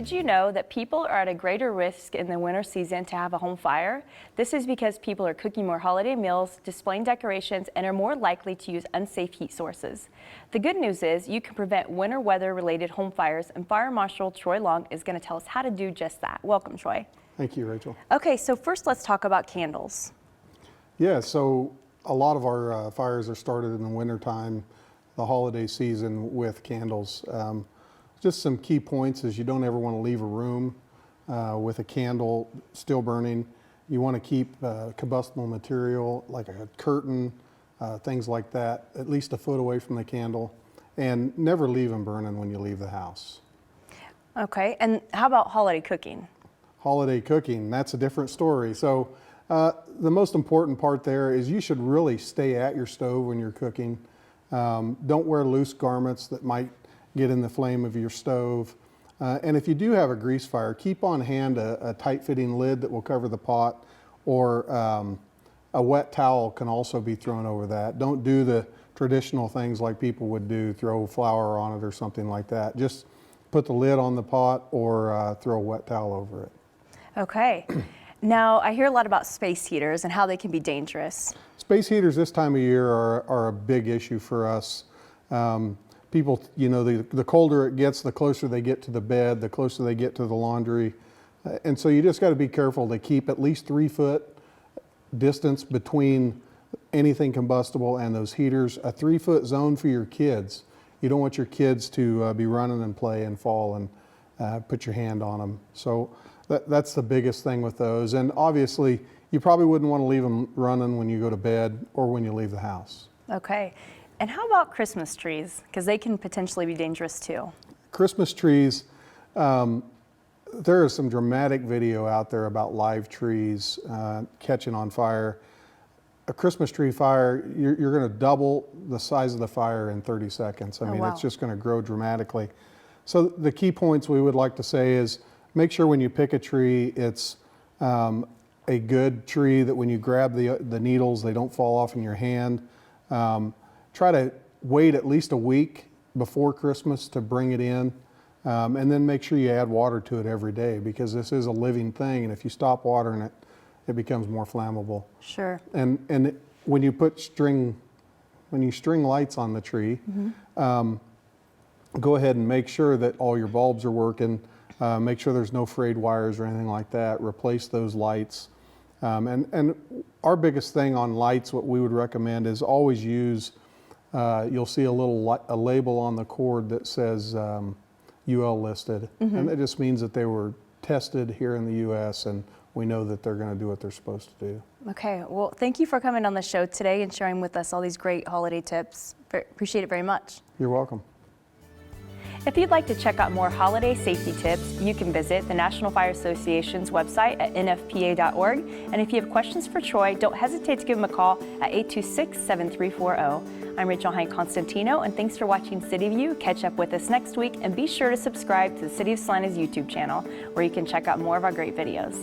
did you know that people are at a greater risk in the winter season to have a home fire? This is because people are cooking more holiday meals, displaying decorations, and are more likely to use unsafe heat sources. The good news is you can prevent winter weather-related home fires, and Fire Marshal Troy Long is going to tell us how to do just that. Welcome, Troy. Thank you, Rachel. Okay, so first let's talk about candles. Yeah, so a lot of our fires are started in the wintertime, the holiday season, with candles. Just some key points is you don't ever want to leave a room with a candle still burning. You want to keep combustible material like a curtain, things like that, at least a foot away from the candle, and never leave them burning when you leave the house. Okay, and how about holiday cooking? Holiday cooking, that's a different story. So the most important part there is you should really stay at your stove when you're cooking. Don't wear loose garments that might get in the flame of your stove. And if you do have a grease fire, keep on hand a tight-fitting lid that will cover the pot, or a wet towel can also be thrown over that. Don't do the traditional things like people would do, throw flour on it or something like that. Just put the lid on the pot or throw a wet towel over it. Okay. Now, I hear a lot about space heaters and how they can be dangerous. Space heaters this time of year are a big issue for us. People, you know, the colder it gets, the closer they get to the bed, the closer they get to the laundry. And so you just got to be careful to keep at least 3 foot distance between anything combustible and those heaters. A 3 foot zone for your kids. You don't want your kids to be running and play and fall and put your hand on them. So that's the biggest thing with those. And obviously, you probably wouldn't want to leave them running when you go to bed or when you leave the house. Okay. And how about Christmas trees? Because they can potentially be dangerous too. Christmas trees, there is some dramatic video out there about live trees catching on fire. A Christmas tree fire, you're going to double the size of the fire in 30 seconds. I mean, wow. It's just going to grow dramatically. So the key points we would like to say is make sure when you pick a tree, it's a good tree that when you grab the needles, they don't fall off in your hand. Try to wait at least a week before Christmas to bring it in, and then make sure you add water to it every day, because this is a living thing, and if you stop watering it, it becomes more flammable. Sure. And when you string lights on the tree, go ahead and make sure that all your bulbs are working. Make sure there's no frayed wires or anything like that. Replace those lights. And our biggest thing on lights, what we would recommend is always use, you'll see a label on the cord that says UL listed. And that just means that they were tested here in the U.S. and we know that they're going to do what they're supposed to do. Okay, well, thank you for coming on the show today and sharing with us all these great holiday tips. Appreciate it very much. You're welcome. If you'd like to check out more holiday safety tips, you can visit the National Fire Association's website at nfpa.org. And if you have questions for Troy, don't hesitate to give him a call at 826-7340. I'm Rachel Hinde Constantino, and thanks for watching City View. Catch up with us next week, and be sure to subscribe to the City of Salina's YouTube channel, where you can check out more of our great videos.